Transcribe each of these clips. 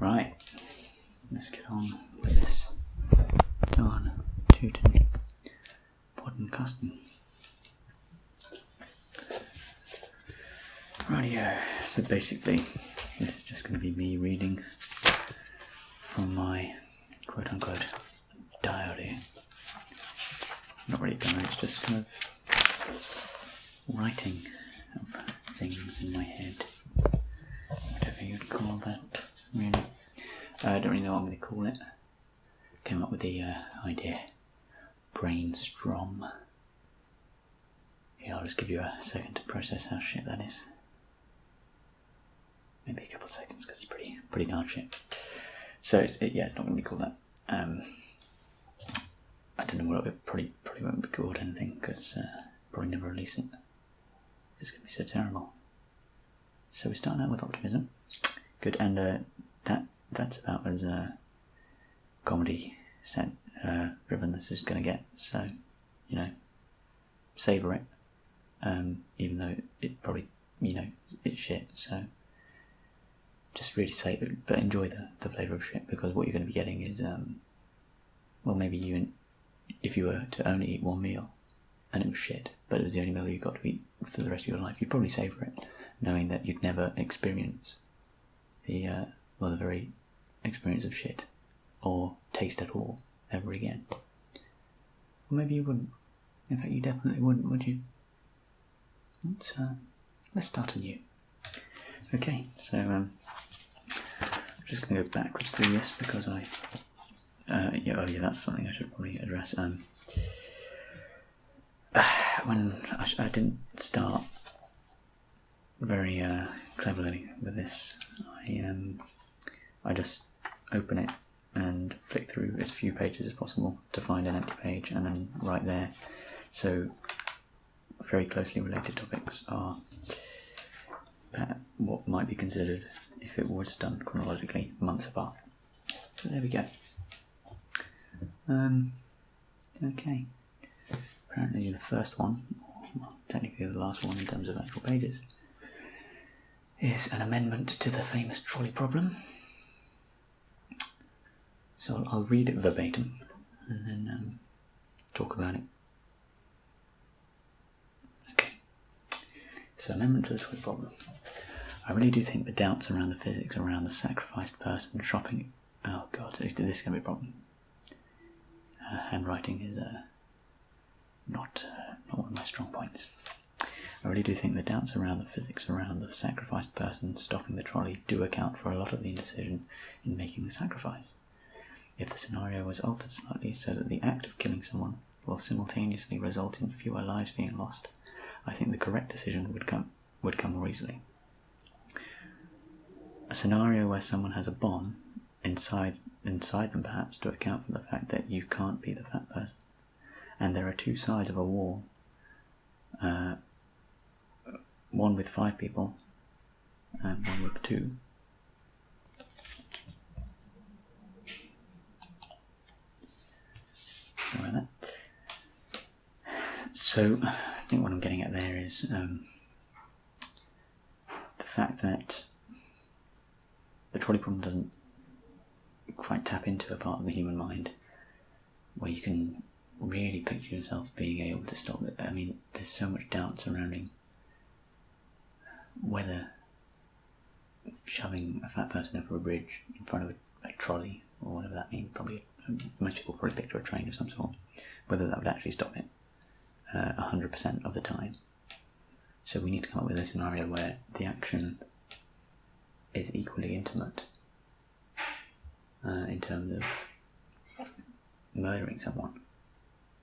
Right, let's get on with this darn tootin' podcasting. Rightio, so basically this is just going to be me reading from my quote-unquote diary. Not really diary, it's just kind of writing of things in my head, whatever you'd call that, really. I don't really know what I'm going to call it. Came up with the idea, brainstorm. Yeah, I'll just give you a second to process how shit that is. Maybe a couple of seconds, because it's pretty darn shit. So it's not going to be called that. I don't know what it probably won't be called anything, because probably never release it. It's going to be so terrible. So we're starting out with optimism. Good, and that's about as comedy driven this is going to get. So, savour it. Even though it probably, it's shit. So just really savour it, but enjoy the flavour of shit, because what you're going to be getting is, maybe if you were to only eat one meal and it was shit, but it was the only meal you got to eat for the rest of your life, you'd probably savour it, knowing that you'd never experience the very experience of shit, or taste at all, ever again. Or maybe you wouldn't. In fact, you definitely wouldn't, would you? Let's start anew. Okay, so I'm just going to go backwards through this, because that's something I should probably address. When I didn't start very cleverly with this, I just open it and flick through as few pages as possible to find an empty page, and then right there. So very closely related topics are what might be considered, if it was done chronologically, months apart. So there we go. Okay. Apparently the first one, well, technically the last one in terms of actual pages, is an amendment to the famous trolley problem. So I'll read it verbatim and then talk about it. Okay. So, amendment to the trolley problem. I really do think the doubts around the physics around the sacrificed person shopping... Oh god, is this going to be a problem? Handwriting is not one of my strong points. I really do think the doubts around the physics around the sacrificed person stopping the trolley do account for a lot of the indecision in making the sacrifice. If the scenario was altered slightly so that the act of killing someone will simultaneously result in fewer lives being lost, I think the correct decision would come more easily. A scenario where someone has a bomb inside them, perhaps, to account for the fact that you can't be the fat person, and there are two sides of a wall, one with 5 people and one with 2. Like that. So I think what I'm getting at there is the fact that the trolley problem doesn't quite tap into a part of the human mind where you can really picture yourself being able to stop it. I mean, there's so much doubt surrounding whether shoving a fat person over a bridge in front of a trolley, or whatever that means, most people probably picture a train of some sort, whether that would actually stop it 100% of the time. So we need to come up with a scenario where the action is equally intimate in terms of murdering someone,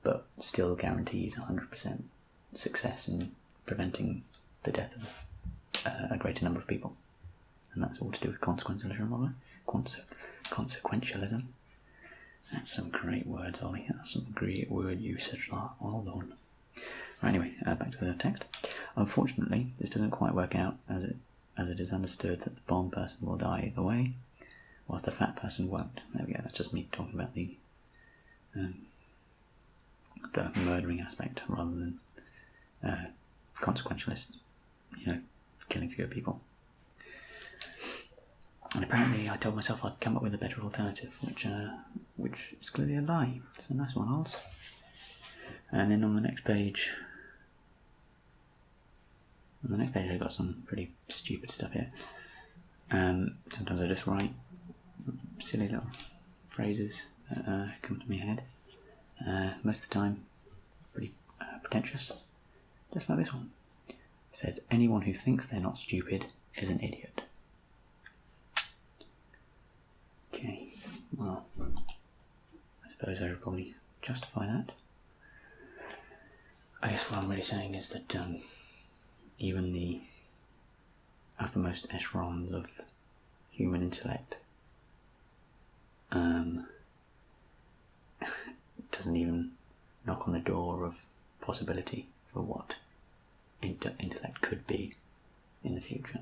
but still guarantees 100% success in preventing the death of a greater number of people. And that's all to do with consequentialism. Consequentialism. That's some great words, Ollie. That's some great word usage. Hold on. Right, anyway, back to the text. Unfortunately, this doesn't quite work out as it is understood that the bomb person will die either way, whilst the fat person won't. There we go. That's just me talking about the murdering aspect rather than consequentialist, killing fewer people. And apparently I told myself I'd come up with a better alternative, which is clearly a lie. It's a nice one, Oz. And then on the next page I've got some pretty stupid stuff here. Sometimes I just write silly little phrases that come to my head. Most of the time, pretty pretentious. Just like this one. It said, anyone who thinks they're not stupid is an idiot. Okay, well, I suppose I should probably justify that. I guess what I'm really saying is that even the uppermost echelons of human intellect doesn't even knock on the door of possibility for what intellect could be in the future,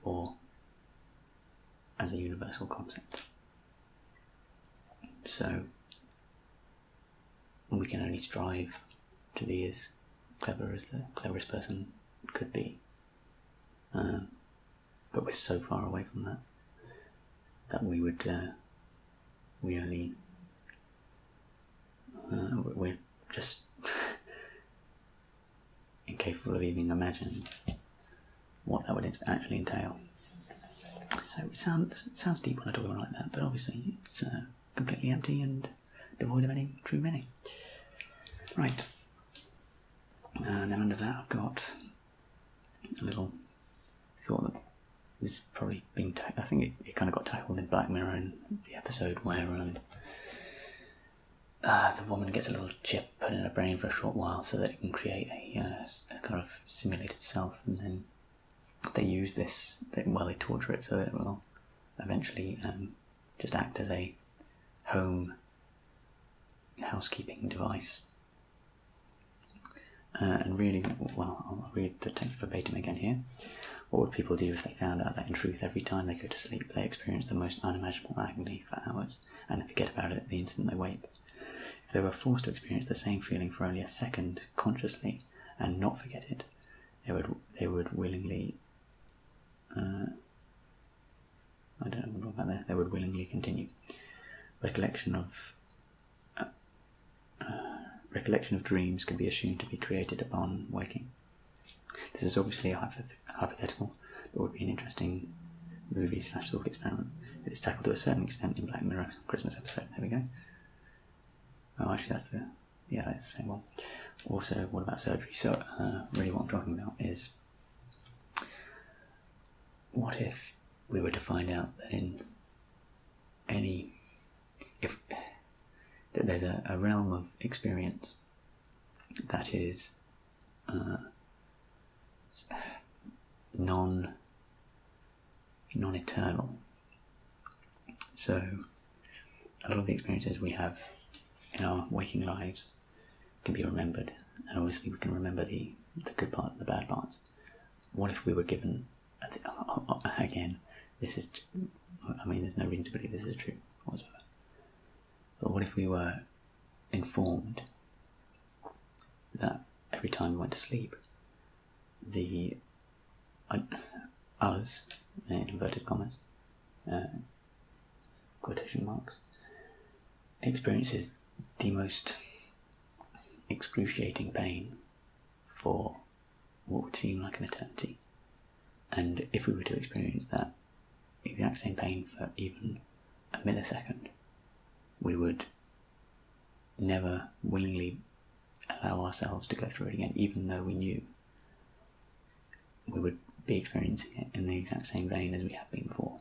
or as a universal concept. So we can only strive to be as clever as the cleverest person could be, but we're so far away from that we're just incapable of even imagining what that would actually entail. So it sounds deep when I talk about it like that, but obviously it's completely empty and devoid of any true meaning. Right. And then under that I've got a little thought that this has probably been... I think it kind of got tackled in Black Mirror in the episode where the woman gets a little chip put in her brain for a short while so that it can create a kind of simulated self, and then they use this, they torture it so that it will eventually just act as a home housekeeping device. And really, well, I'll read the text verbatim again here. What would people do if they found out that in truth every time they go to sleep they experience the most unimaginable agony for hours and then forget about it the instant they wake? If they were forced to experience the same feeling for only a second consciously and not forget it, they would willingly... I don't know what about there. They would willingly continue. Recollection of dreams can be assumed to be created upon waking. This is obviously a hypothetical, but would be an interesting movie/thought experiment. It is tackled to a certain extent in Black Mirror Christmas episode. There we go. Oh, actually, that's the same one. Also, what about surgery? So, really, what I'm talking about is, what if we were to find out that that there's a realm of experience that is non-eternal. So a lot of the experiences we have in our waking lives can be remembered, and obviously we can remember the good parts and the bad parts. What if we were given, again, there's no reason to believe this is true whatsoever, but what if we were informed that every time we went to sleep, us, in inverted commas, quotation marks, experiences the most excruciating pain for what would seem like an eternity, and if we were to experience that exact same pain for even a millisecond, we would never willingly allow ourselves to go through it again, even though we knew we would be experiencing it in the exact same vein as we had been before.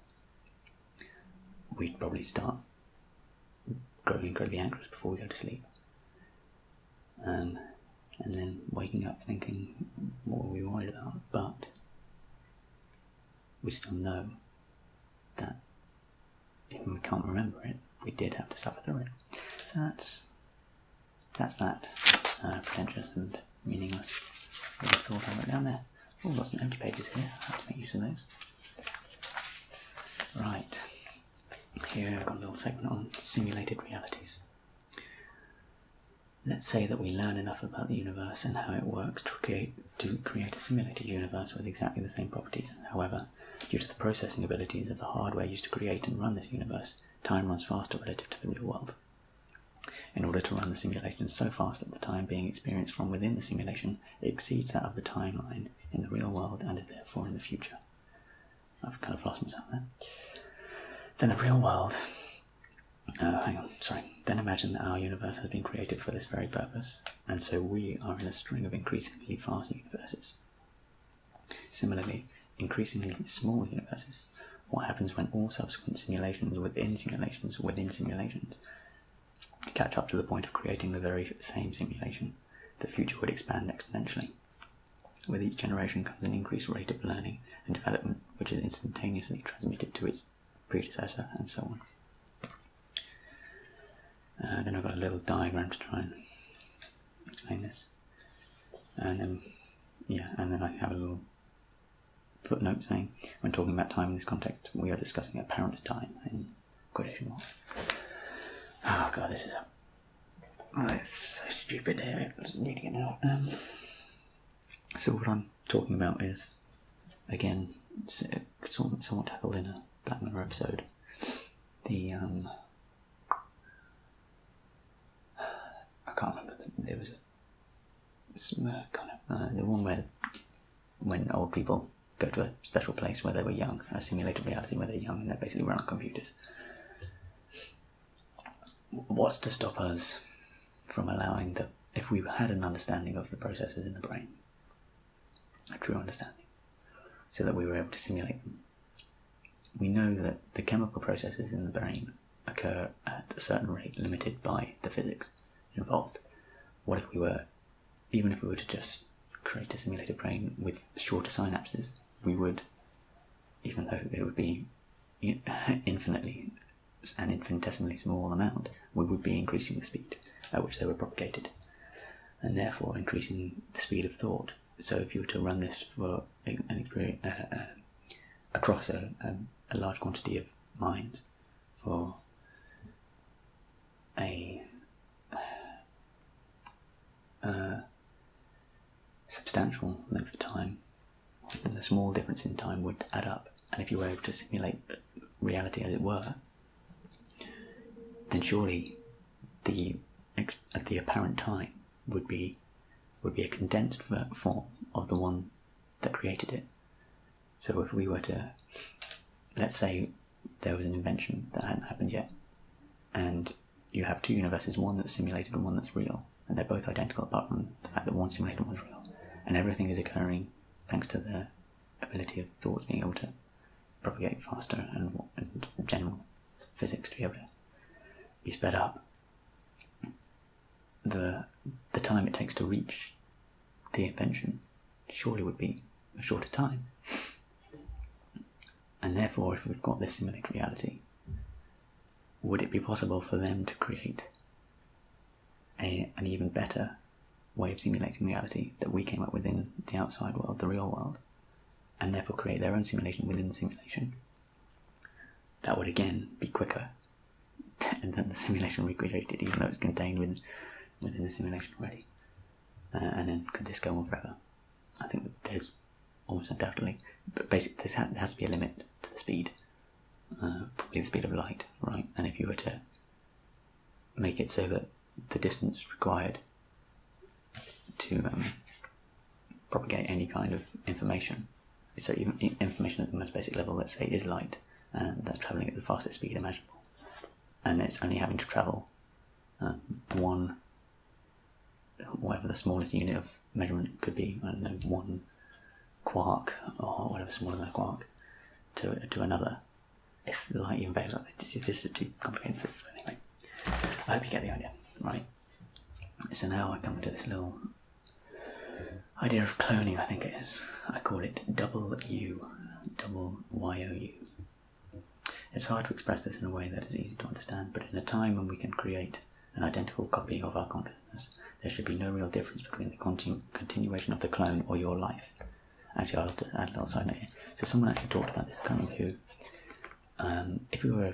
We'd probably start growing incredibly anxious before we go to sleep, and then waking up thinking, what were we worried about? But we still know that even when we can't remember it, we did have to suffer through it. So that's that pretentious and meaningless little thought I wrote down there. Oh, got some empty pages here. I have to make use of those. Right. Here I've got a little segment on simulated realities. let's say that we learn enough about the universe and how it works to create a simulated universe with exactly the same properties. However, due to the processing abilities of the hardware used to create and run this universe, time runs faster relative to the real world. In order to run the simulation so fast that the time being experienced from within the simulation exceeds that of the timeline in the real world and is therefore in the future. I've kind of lost myself there. Then the real world... Then imagine that our universe has been created for this very purpose, and so we are in a string of increasingly fast universes. Similarly, increasingly small universes. What happens when all subsequent simulations within simulations within simulations catch up to the point of creating the very same simulation? The future would expand exponentially. With each generation comes an increased rate of learning and development, which is instantaneously transmitted to its predecessor, and so on. Then I've got a little diagram to try and explain this. And then I have a little footnote saying, when talking about time in this context, we are discussing apparent time in quotation marks. Oh god, this is it's so stupid here, I'm reading it now. So what I'm talking about is, again, somewhat tackled in a Black Mirror episode, the I can't remember. It was the one where when old people go to a special place where they were young, a simulated reality where they're young and they basically run on computers. What's to stop us from allowing that, if we had an understanding of the processes in the brain, a true understanding, so that we were able to simulate them? We know that the chemical processes in the brain occur at a certain rate limited by the physics involved. What if we were, even if we were to just create a simulated brain with shorter synapses, we would, even though it would be infinitely an infinitesimally small amount, we would be increasing the speed at which they were propagated, and therefore increasing the speed of thought. So if you were to run this for an experience across a large quantity of minds for a substantial length of time, then the small difference in time would add up. And if you were able to simulate reality as it were, then surely the apparent time would be a condensed form of the one that created it. So if we were to, let's say there was an invention that hadn't happened yet, and you have two universes, one that's simulated and one that's real, and they're both identical apart from the fact that one's simulated and one's real, and everything is occurring thanks to the ability of thought being able to propagate faster and general physics to be able to be sped up. The time it takes to reach the invention surely would be a shorter time. And therefore, if we've got this simulated reality, would it be possible for them to create an even better way of simulating reality that we came up with in the outside world, the real world, and therefore create their own simulation within the simulation? That would again be quicker than the simulation we created, even though it's contained within the simulation already. And then could this go on forever? I think that there's almost undoubtedly, but basically there has to be a limit to the speed, probably the speed of light, right? And if you were to make it so that the distance required to propagate any kind of information, so even information at the most basic level, let's say, is light, and that's travelling at the fastest speed imaginable, and it's only having to travel whatever the smallest unit of measurement could be, I don't know, 1 quark or whatever smaller than a quark to another. If light even behaves like this is too complicated for it. Anyway, I hope you get the idea, right? So now I come to this little idea of cloning, I think it is. I call it double YOU. It's hard to express this in a way that is easy to understand, but in a time when we can create an identical copy of our consciousness, there should be no real difference between the continuation of the clone or your life. Actually, I'll just add a little side note here. So someone actually talked about this, I can't remember who. If we were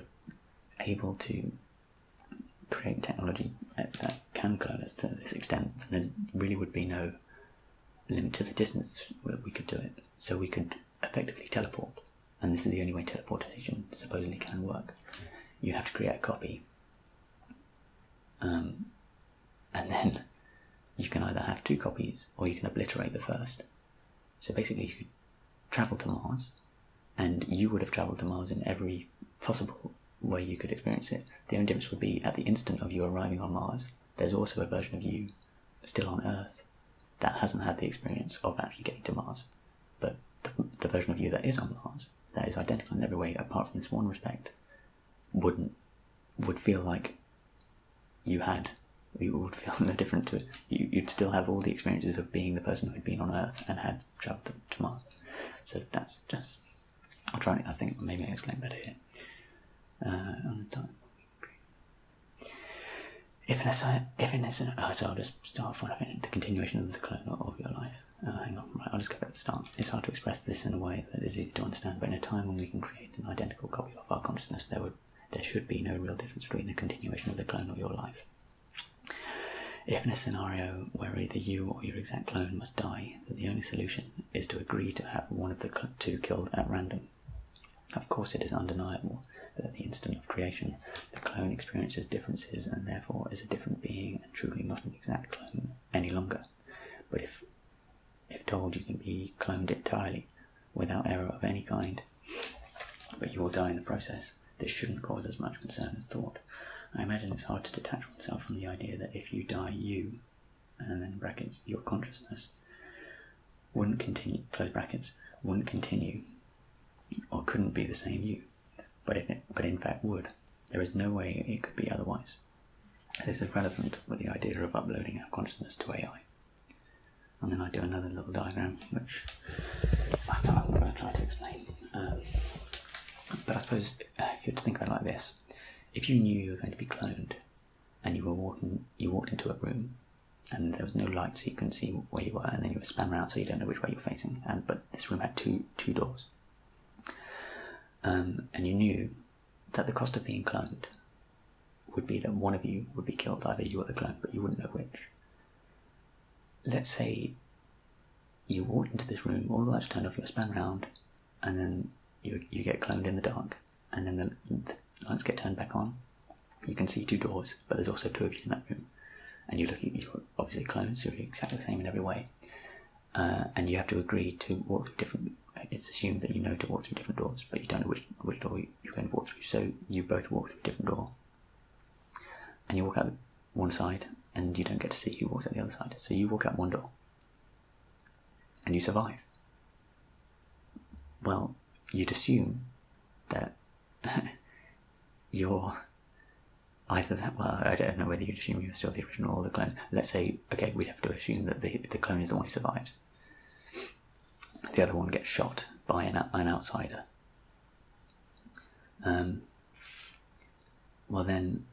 able to create technology that can clone us to this extent, then there really would be no limit to the distance that we could do it. So we could effectively teleport, and this is the only way teleportation supposedly can work. You have to create a copy, and then you can either have 2 copies or you can obliterate the first. So basically you could travel to Mars, and you would have travelled to Mars in every possible way you could experience it. The only difference would be at the instant of you arriving on Mars, there's also a version of you still on Earth that hasn't had the experience of actually getting to Mars. But the version of you that is on Mars, that is identical in every way apart from this one respect, would feel like you would feel no different to it. You'd still have all the experiences of being the person who had been on Earth and had travelled to Mars. So that's just... I think maybe I explain better here. So I'll just start off when I finish the continuation of the clone of your life. Hang on, right, I'll just go back to the start. It's hard to express this in a way that is easy to understand, but in a time when we can create an identical copy of our consciousness, there should be no real difference between the continuation of the clone of your life. If in a scenario where either you or your exact clone must die, then the only solution is to agree to have one of the 2 killed at random. Of course, it is undeniable that at the instant of creation, the clone experiences differences and therefore is a different being and truly not an exact clone any longer. But if told you can be cloned entirely, without error of any kind, but you will die in the process, this shouldn't cause as much concern as thought. I imagine it's hard to detach oneself from the idea that if you die, you, and then brackets, your consciousness, wouldn't continue, close brackets, wouldn't continue, or couldn't be the same you, but in fact would. There is no way it could be otherwise. This is relevant with the idea of uploading our consciousness to AI. And then I do another little diagram, which I'm going to try to explain. But I suppose if you were to think about it like this, if you knew you were going to be cloned, and you walked into a room, and there was no light so you couldn't see where you were, and then you were spun around so you don't know which way you're facing, but this room had two doors. And you knew that the cost of being cloned would be that one of you would be killed, either you or the clone, but you wouldn't know which. Let's say you walked into this room, all the lights are turned off, you're spun around, and then you get cloned in the dark, and then the lights get turned back on. You can see 2 doors, but there's also 2 of you in that room. And you're obviously cloned, so you're exactly the same in every way. And you have to agree to walk through different... It's assumed that you know to walk through different doors, but you don't know which door you're going to walk through. So you both walk through a different door. And you walk out one side, and you don't get to see who walks out the other side. So you walk out one door. And you survive. Well, you'd assume that you're either that... Well, I don't know whether you'd assume you're still the original or the clone. Let's say, okay, we'd have to assume that the clone is the one who survives. The other one gets shot by an outsider. Well then,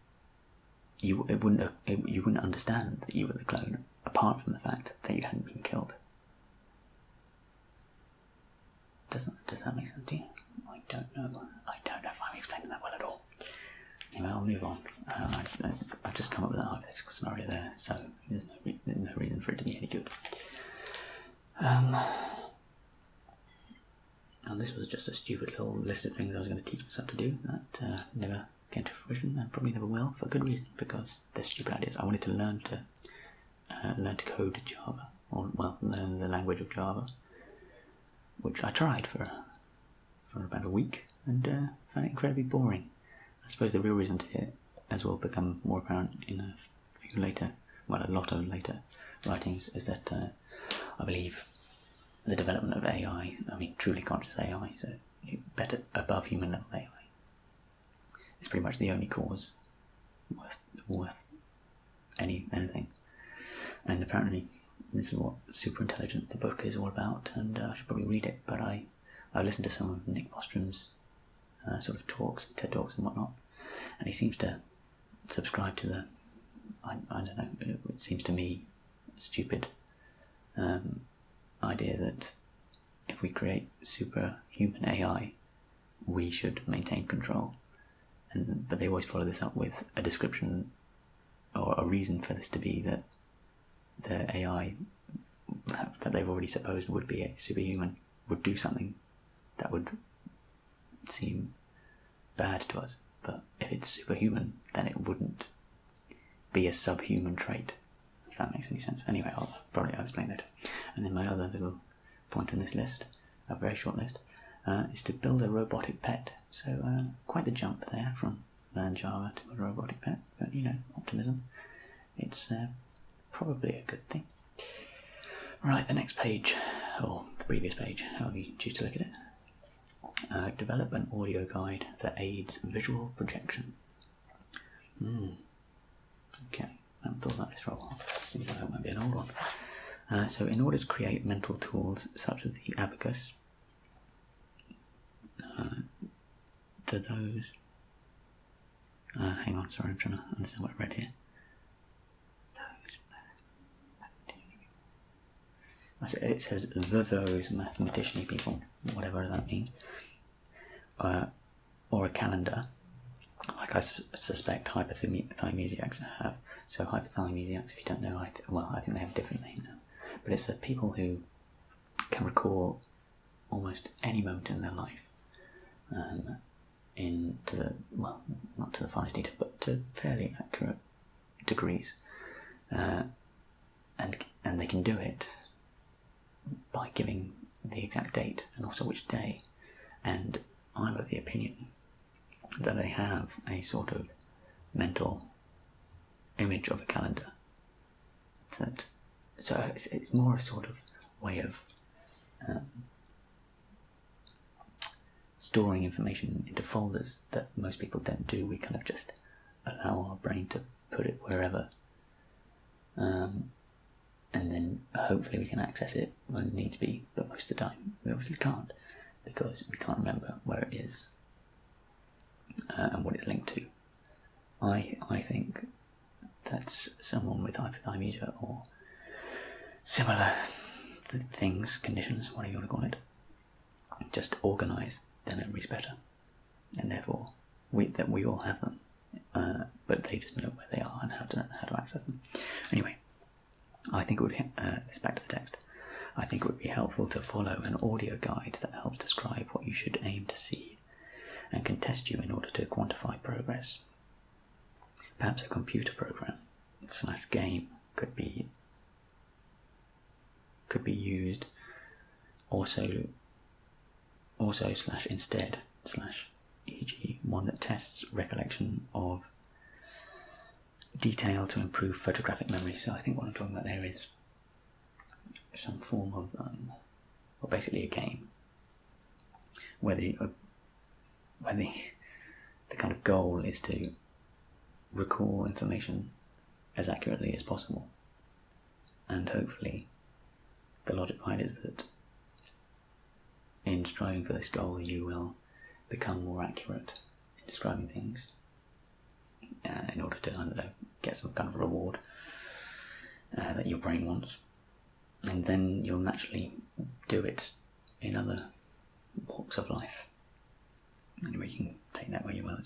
you wouldn't understand that you were the clone, apart from the fact that you hadn't been killed. Does that make sense to you? I don't know if I'm explaining that well at all. Anyway, I'll move on. I've just come up with that hypothetical scenario there, so there's no reason for it to be any good. And this was just a stupid little list of things I was going to teach myself to do that never came to fruition, and probably never will, for good reason, because they're stupid ideas. I wanted to learn to code Java, or learn the language of Java, which I tried for about a week and found it incredibly boring. I suppose the real reason to it, as will become more apparent in a lot of later writings, is that I believe the development of AI, truly conscious AI, so better above human level AI, is pretty much the only cause worth anything. And apparently this is what Super Intelligent, the book, is all about, and I should probably read it, but I listened to some of Nick Bostrom's sort of talks, TED Talks and whatnot, and he seems to subscribe to the, I don't know, it seems to me stupid idea that if we create superhuman AI, we should maintain control. But they always follow this up with a description or a reason for this to be that the AI that they've already supposed would be a superhuman would do something that would seem bad to us. But if it's superhuman, then it wouldn't be a subhuman trait, if that makes any sense. Anyway, I'll explain later. And then my other little point on this list, a very short list, is to build a robotic pet. So quite the jump there from learn Java to a robotic pet, but optimism. It's probably a good thing. Right, the next page, or the previous page, however you choose to look at it. Develop an audio guide that aids visual projection. Okay, I haven't thought about this for a while. Seems like it might be an old one. So in order to create mental tools such as the abacus, hang on, sorry, I'm trying to understand what I read here. It says those mathematician-y people, whatever that means, or a calendar, like I suspect hypothymesiacs have. So hypothymesiacs, if you don't know, I think they have a different name now. But it's the people who can recall almost any moment in their life, not to the finest detail, but to fairly accurate degrees, and they can do it by giving the exact date and also which day. And I'm of the opinion that they have a sort of mental image of a calendar. So it's more a sort of way of storing information into folders that most people don't do. We kind of just allow our brain to put it wherever. And then hopefully we can access it when it needs to be, but most of the time we obviously can't, because we can't remember where it is and what it's linked to. I think that's someone with hypothymesia or similar things, conditions, whatever you want to call it, just organise their memories better, and therefore we all have them, but they just know where they are and how to access them. Anyway, I think it would, this back to the text, I think it would be helpful to follow an audio guide that helps describe what you should aim to see and can test you in order to quantify progress. Perhaps a computer program / game could be used also / instead / e.g. one that tests recollection of detail to improve photographic memory. So I think what I'm talking about there is some form of, basically a game where the kind of goal is to recall information as accurately as possible, and hopefully the logic behind it is that in striving for this goal you will become more accurate in describing things in order to, get some kind of reward that your brain wants, and then you'll naturally do it in other walks of life. Anyway, you can take that where you will.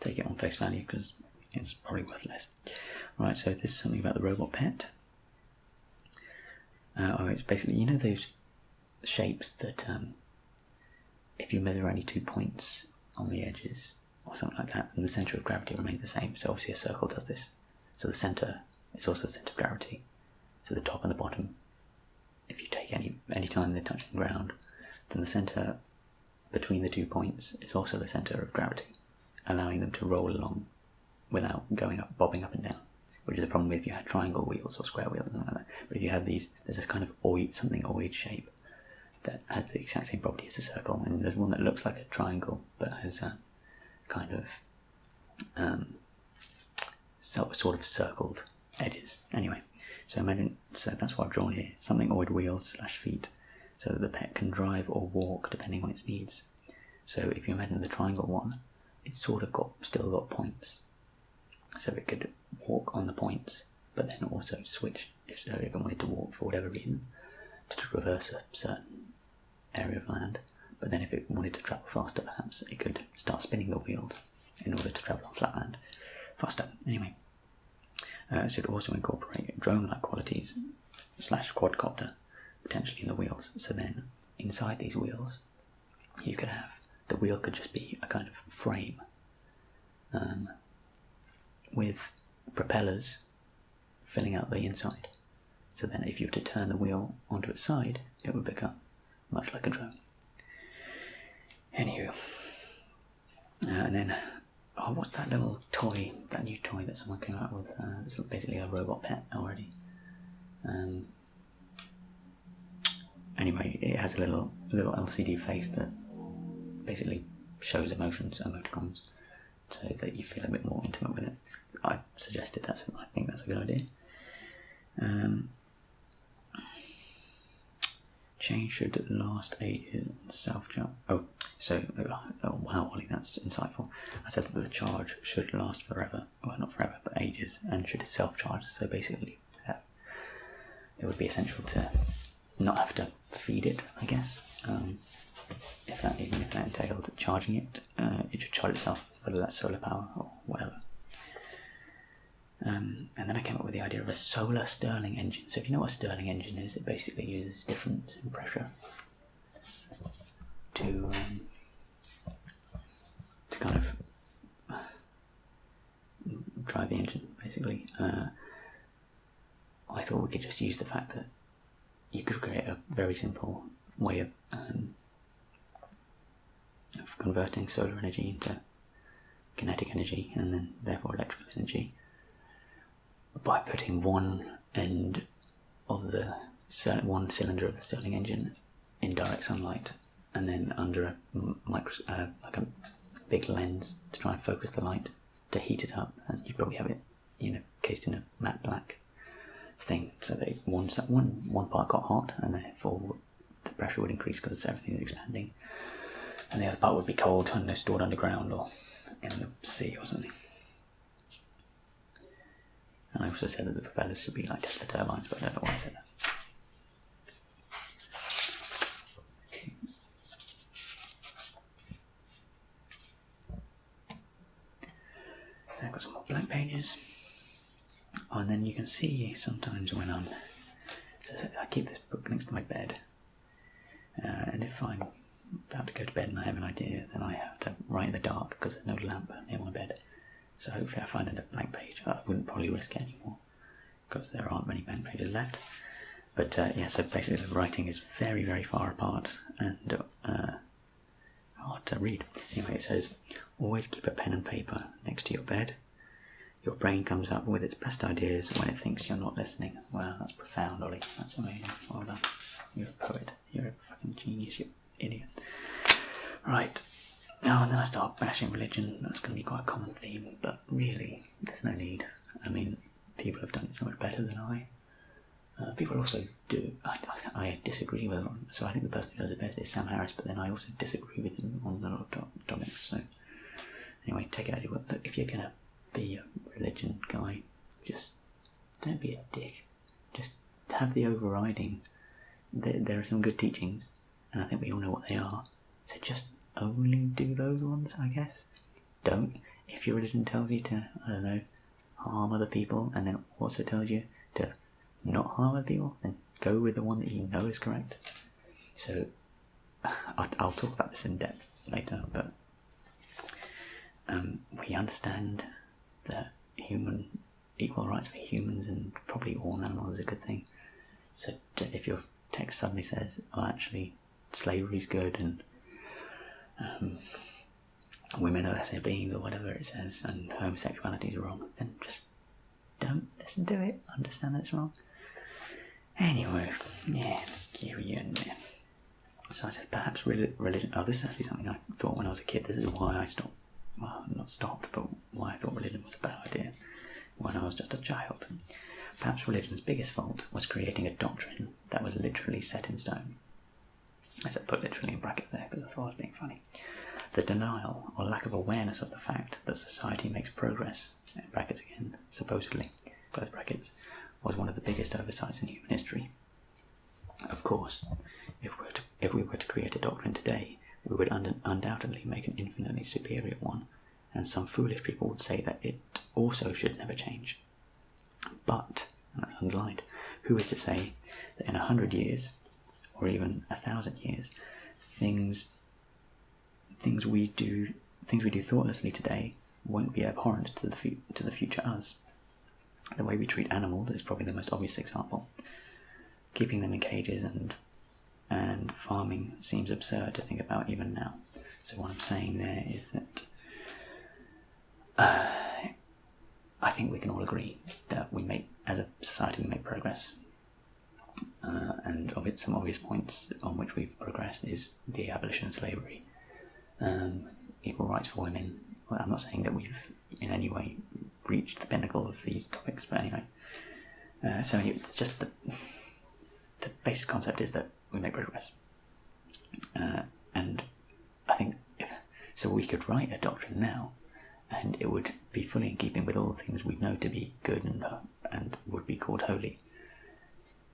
Take it on face value because it's probably worth less. Right, so this is something about the robot pet. It's basically, those shapes that if you measure only 2 points on the edges or something like that, then the centre of gravity remains the same. So obviously a circle does this. So the centre is also the centre of gravity. So the top and the bottom, if you take any time they touch the ground, then the centre between the 2 points is also the centre of gravity, allowing them to roll along without bobbing up and down, which is a problem if you had triangle wheels or square wheels and something like that. But if you have these, there's this kind of oid shape that has the exact same property as a circle, and there's one that looks like a triangle but has a kind of sort of circled edges. Anyway, so that's what I've drawn here, something oid wheels / feet, so that the pet can drive or walk depending on its needs. So if you imagine the triangle one, it's sort of still got points, so it could walk on the points, but then also switch if it wanted to walk for whatever reason to traverse a certain area of land. But then if it wanted to travel faster, perhaps it could start spinning the wheels in order to travel on flat land faster. Anyway, should also incorporate drone-like qualities / quadcopter, potentially in the wheels. So then, inside these wheels, you could have, the wheel could just be a kind of frame with propellers filling out the inside. So then if you were to turn the wheel onto its side, it would become much like a drone. Anywho, and then, what's that little toy, that new toy that someone came out with? It's basically a robot pet already. Anyway, it has a little LCD face that basically shows emoticons, so that you feel a bit more intimate with it. I suggested that, so I think that's a good idea. Change should last ages and self-charge. Oh, wow, Ollie, that's insightful. I said that the charge should last forever. Well, not forever, but ages, and should self-charge. So basically, it would be essential to not have to feed it, I guess. Even if that entailed charging it, it should charge itself, whether that's solar power or whatever. And then I came up with the idea of a solar Stirling engine. So if you know what a Stirling engine is, it basically uses difference in pressure to kind of drive the engine, basically. I thought we could just use the fact that you could create a very simple way of converting solar energy into kinetic energy and then therefore electrical energy by putting one end of one cylinder of the Stirling engine in direct sunlight, and then under a like a big lens to try and focus the light to heat it up, and you'd probably have it, cased in a matte black thing, so that one part got hot, and therefore the pressure would increase because everything is expanding, and the other part would be cold and stored underground or in the sea or something. And I also said that the propellers should be like Tesla turbines, but I don't know why I said that. I've got some more blank pages. Oh, and then you can see sometimes when so I keep this book next to my bed, and if I'm about to go to bed and I have an idea, then I have to write in the dark because there's no lamp near my bed. So hopefully I find a blank page. I wouldn't probably risk it anymore because there aren't many blank pages left. But yeah, so basically the writing is very, very far apart and hard to read. Anyway, it says, always keep a pen and paper next to your bed. Your brain comes up with its best ideas when it thinks you're not listening. Wow, that's profound, Ollie. That's amazing. Well done. You're a poet. You're a fucking genius, you idiot. Right. Now, and then I start bashing religion. That's going to be quite a common theme, but really, there's no need. I mean, people have done it so much better than I. People also do. I disagree with them. So I think the person who does it best is Sam Harris, but then I also disagree with him on a lot of topics. So anyway, take it out of your work. Look, if you're going to be a religion guy, just don't be a dick. Just have the overriding. There are some good teachings, and I think we all know what they are. So just only do those ones, I guess. Don't. If your religion tells you to, I don't know, harm other people, and then also tells you to not harm other people, then go with the one that you know is correct. So I'll talk about this in depth later, but we understand that equal rights for humans and probably all animals is a good thing. So if your text suddenly says, oh, actually slavery's good and women are lesser beings or whatever it says, and homosexuality is wrong, then just don't listen to it. Understand that it's wrong. Anyway, yeah, so I said perhaps religion. Oh, this is actually something I thought when I was a kid. This is why I stopped. Well, not stopped, but why I thought religion was a bad idea when I was just a child. Perhaps religion's biggest fault was creating a doctrine that was literally set in stone. I said put literally in brackets there because I thought I was being funny. The denial or lack of awareness of the fact that society makes progress, in brackets again, supposedly, close brackets, was one of the biggest oversights in human history. Of course, if we were to create a doctrine today, we would undoubtedly make an infinitely superior one, and some foolish people would say that it also should never change. But, and that's underlined, who is to say that in 100 years, or even 1,000 years, things we do thoughtlessly today won't be abhorrent to the future us. The way we treat animals is probably the most obvious example. Keeping them in cages and farming seems absurd to think about even now. So what I'm saying there is that I think we can all agree that as a society, we make progress. And some obvious points on which we've progressed is the abolition of slavery, equal rights for women. Well, I'm not saying that we've in any way reached the pinnacle of these topics, but anyway. So it's just the basic concept is that we make progress. And I think so we could write a doctrine now, and it would be fully in keeping with all the things we know to be good and would be called holy.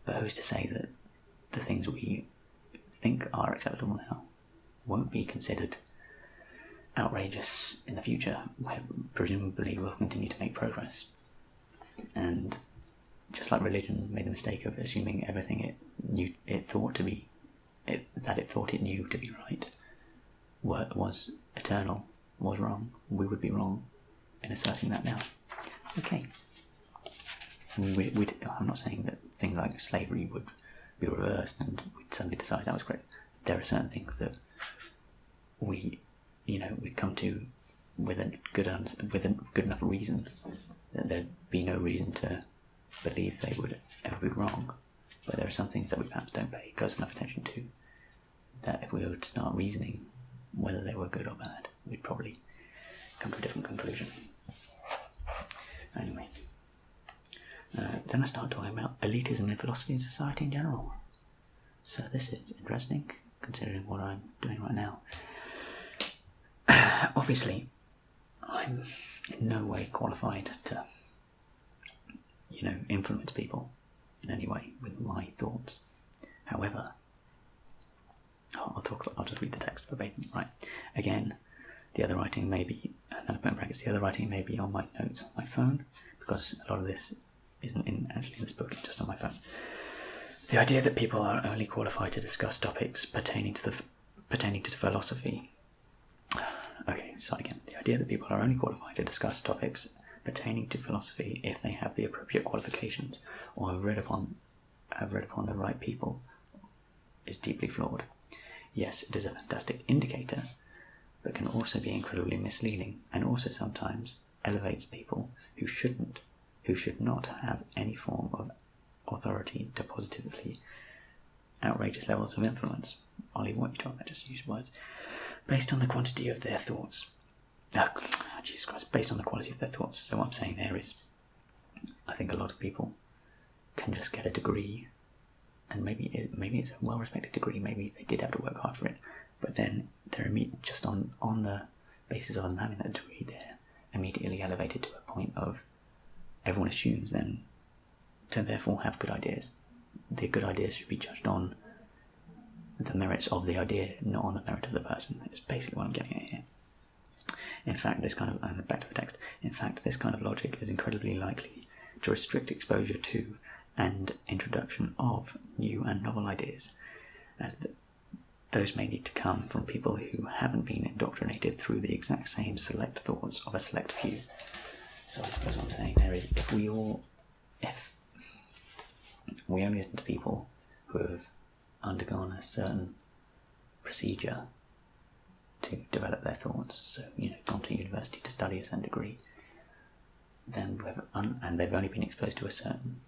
But who's to say that the things we think are acceptable now won't be considered outrageous in the future? Presumably we'll continue to make progress. And just like religion made the mistake of assuming everything it thought it knew to be right was eternal, was wrong, we would be wrong in asserting that now. Okay. I'm not saying that things like slavery would be reversed and we'd suddenly decide that was great. There are certain things that we'd come to with a good enough reason that there'd be no reason to believe they would ever be wrong. But there are some things that we perhaps don't pay close enough attention to, that if we were to start reasoning whether they were good or bad, we'd probably come to a different conclusion. Anyway. Then I start talking about elitism in philosophy and society in general. So this is interesting, considering what I'm doing right now. Obviously, I'm in no way qualified to, influence people in any way with my thoughts. However, I'll just read the text verbatim. Right. Again, the other writing may be, and then I put in brackets, the other writing may be on my notes on my phone, because a lot of this isn't actually in this book, it's just on my phone. The idea that people are only qualified to discuss topics pertaining to philosophy. Okay, start again. The idea that people are only qualified to discuss topics pertaining to philosophy if they have the appropriate qualifications or have read upon the right people is deeply flawed. Yes, it is a fantastic indicator, but can also be incredibly misleading, and also sometimes elevates people who should not have any form of authority to positively outrageous levels of influence. Ollie, what are you talking about? Just use words. Based on the quantity of their thoughts. Jesus Christ, based on the quality of their thoughts. So what I'm saying there is, I think a lot of people can just get a degree, and maybe it's a well-respected degree, maybe they did have to work hard for it, but then they're just on the basis of them having that degree, they're immediately elevated to a point of everyone assumes then to therefore have good ideas. The good ideas should be judged on the merits of the idea, not on the merit of the person. It's basically what I'm getting at here. In fact, back to the text, in fact, this kind of logic is incredibly likely to restrict exposure to and introduction of new and novel ideas, as those may need to come from people who haven't been indoctrinated through the exact same select thoughts of a select few. So I suppose what I'm saying there is, if we only listen to people who have undergone a certain procedure to develop their thoughts, so, gone to university to study a certain degree, then and they've only been exposed to a certain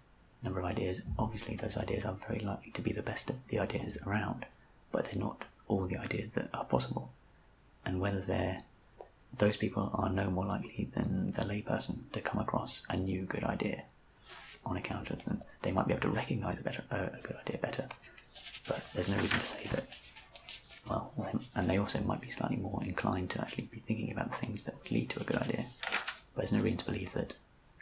number of ideas, obviously those ideas are very likely to be the best of the ideas around, but they're not all the ideas that are possible. And whether those people are no more likely than the layperson to come across a new good idea on account of them. They might be able to recognise a good idea better, but there's no reason to say that, and they also might be slightly more inclined to actually be thinking about the things that would lead to a good idea, but there's no reason to believe that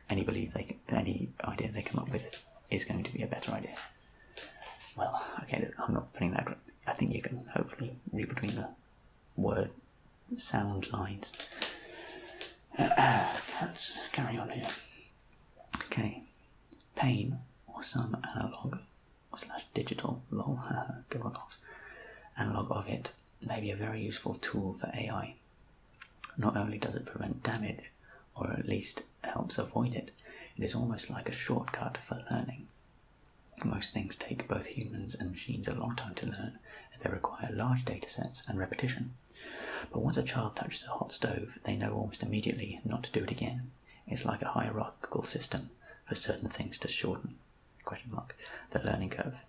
any idea they come up with is going to be a better idea. Well, okay, I'm not putting that. I think you can hopefully read between the word sound lines. Let's carry on here. Okay. pain, or some analog / digital analog of it, may be a very useful tool for AI. Not only does it prevent damage, or at least helps avoid it, it is almost like a shortcut for learning. Most things take both humans and machines a long time to learn, as they require large data sets and repetition. But once a child touches a hot stove, they know almost immediately not to do it again. It's like a hierarchical system for certain things to shorten the learning curve.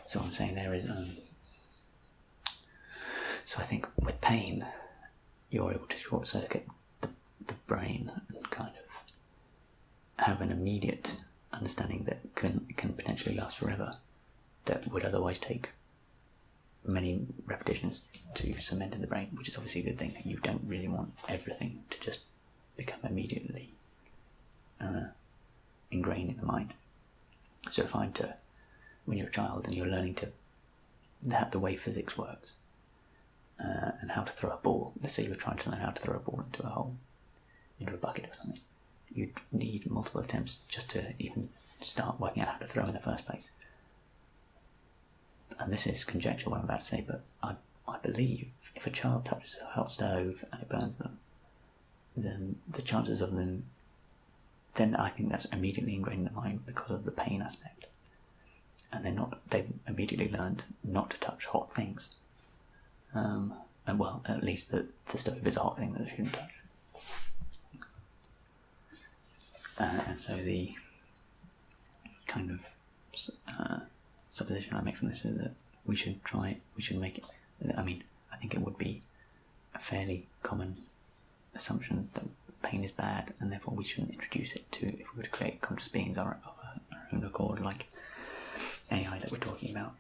So I'm saying there is so I think with pain, you're able to short circuit the brain and kind of have an immediate understanding that can potentially last forever, that would otherwise take many repetitions to cement in the brain, which is obviously a good thing. You don't really want everything to just become immediately ingrained in the mind. So when you're a child and you're learning the way physics works, and how to throw a ball, let's say you're trying to learn how to throw a ball into a bucket or something, you'd need multiple attempts just to even start working out how to throw in the first place. And this is conjecture what I'm about to say, but I believe if a child touches a hot stove and it burns them, then the chances of them, then I think that's immediately ingrained in the mind because of the pain aspect. And they've immediately learned not to touch hot things. And well, at least the stove is a hot thing that they shouldn't touch. And so the kind of supposition I make from this is that we should make it, I mean, I think it would be a fairly common assumption that pain is bad, and therefore we shouldn't introduce it to, if we were to create conscious beings of our own accord, like AI that we're talking about.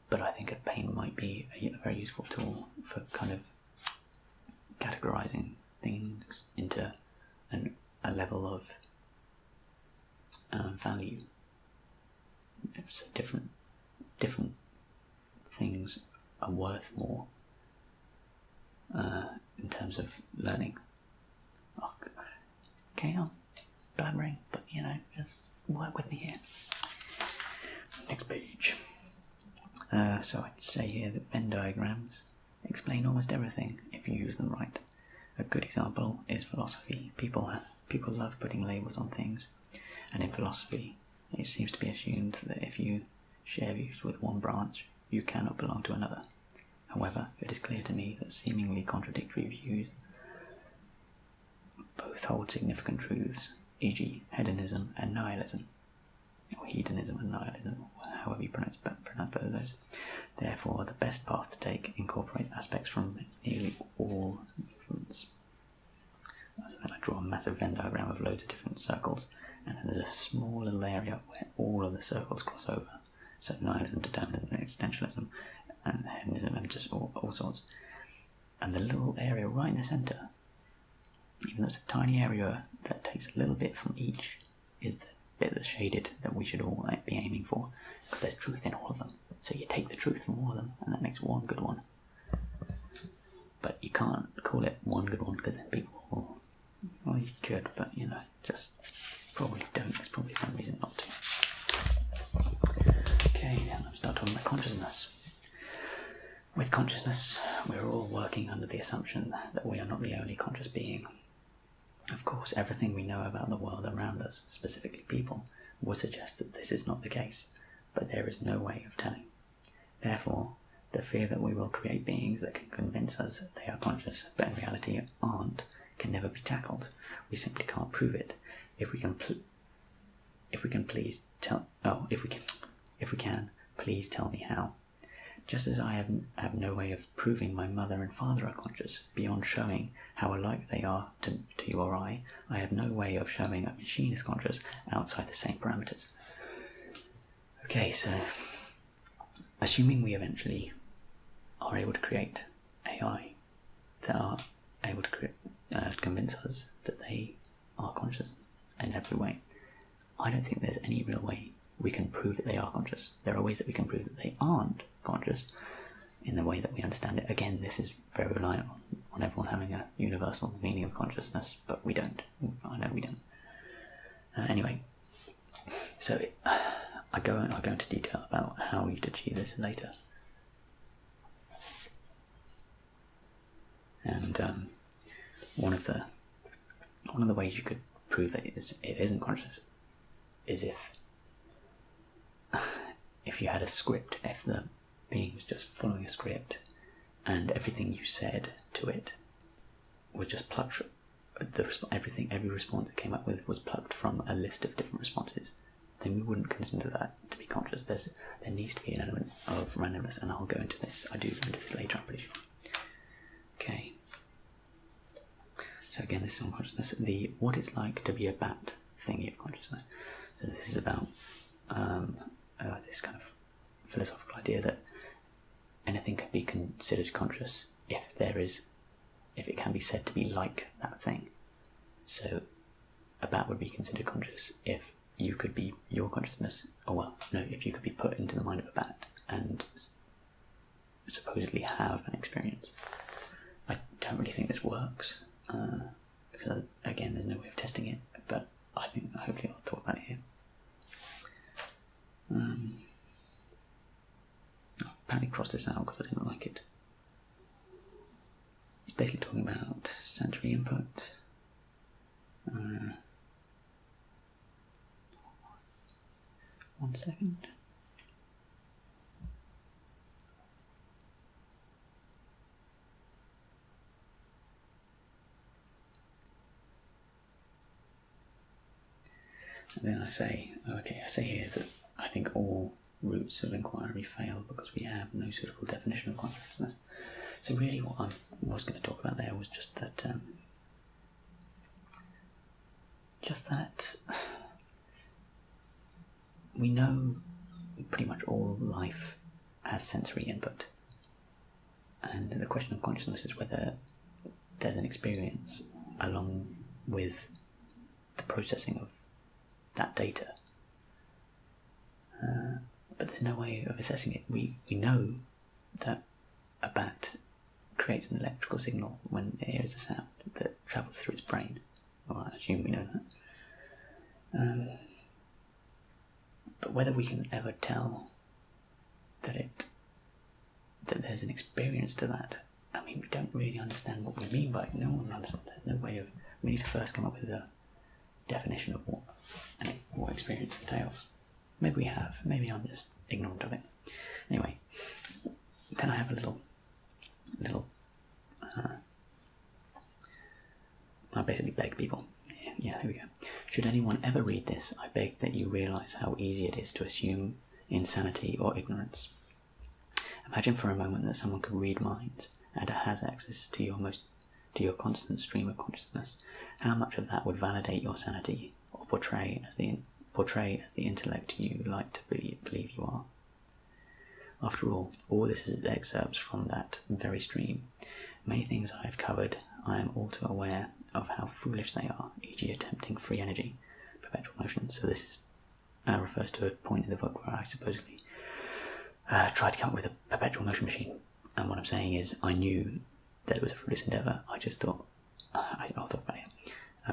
But I think a pain might be a very useful tool for kind of categorizing things into a level of value. So different things are worth more in terms of learning. Okay, I'm blabbering, but just work with me here. Next page. So I'd say here that Venn diagrams explain almost everything if you use them right. A good example is philosophy. People love putting labels on things, and in philosophy it seems to be assumed that if you share views with one branch, you cannot belong to another. However, it is clear to me that seemingly contradictory views both hold significant truths, e.g. hedonism and nihilism, or hedonism and nihilism, however you pronounce both of those. Therefore, the best path to take incorporates aspects from nearly all movements. So then I draw a massive Venn diagram of loads of different circles, and then there's a small little area where all of the circles cross over. So nihilism, determinism, existentialism, and hedonism, and just all sorts. And the little area right in the centre, even though it's a tiny area that takes a little bit from each, is the bit that's shaded that we should all be aiming for, because there's truth in all of them. So you take the truth from all of them, and that makes one good one. But you can't call it one good one, because then people will, well, you could, but just probably don't. There's probably some reason not to. Okay, now let's start talking about consciousness. With consciousness, we're all working under the assumption that we are not the only conscious being. Of course, everything we know about the world around us, specifically people, would suggest that this is not the case, but there is no way of telling. Therefore, the fear that we will create beings that can convince us that they are conscious, but in reality aren't, can never be tackled. We simply can't prove it. If we can, please tell me how. Just as I have no way of proving my mother and father are conscious beyond showing how alike they are to you or I have no way of showing a machine is conscious outside the same parameters. Okay, so assuming we eventually are able to create AI that are able to convince us that they are conscious in every way, I don't think there's any real way we can prove that they are conscious. There are ways that we can prove that they aren't conscious in the way that we understand it. Again, this is very reliant on everyone having a universal meaning of consciousness, but we don't. I know we don't. Anyway, so I'll go into detail about how you'd achieve this later. And one of the ways you could prove that it isn't conscious is if you had a script, if the being was just following a script, and everything you said to it was just plucked. Every response it came up with was plucked from a list of different responses. Then we wouldn't consider that to be conscious. There needs to be an element of randomness, and I'll go into this. I do go into this later, I'm pretty sure. Okay. So again, this is on consciousness. The what it's like to be a bat thingy of consciousness. So this is about this kind of philosophical idea that anything can be considered conscious if it can be said to be like that thing. So a bat would be considered conscious if you could be your consciousness, if you could be put into the mind of a bat and supposedly have an experience. I don't really think this works, because again, there's no way of testing it, but I think hopefully I'll talk about it here. I'll apparently crossed this out because I didn't like it. It's basically talking about sensory input. One second. And then I say here that I think all routes of inquiry fail because we have no suitable definition of consciousness. So really what I was going to talk about there was just that we know pretty much all life has sensory input. And the question of consciousness is whether there's an experience along with the processing of that data. But there's no way of assessing it. We know that a bat creates an electrical signal when it hears a sound that travels through its brain. Well, I assume we know that. But whether we can ever tell that there's an experience to that, I mean, we don't really understand what we mean by it. No one understands. There's no way of. We need to first come up with a definition of what experience entails. Maybe we have. Maybe I'm just ignorant of it. Anyway, then I have a little. I basically beg people. Yeah, here we go. Should anyone ever read this, I beg that you realise how easy it is to assume insanity or ignorance. Imagine for a moment that someone could read minds and has access to your constant stream of consciousness. How much of that would validate your sanity or portray as the intellect you like to believe you are? After all this is excerpts from that very stream. Many things I have covered, I am all too aware of how foolish they are, e.g. attempting free energy, perpetual motion. So this refers to a point in the book where I supposedly tried to come up with a perpetual motion machine. And what I'm saying is, I knew that it was a fruitless endeavour. I just thought, I'll talk about it,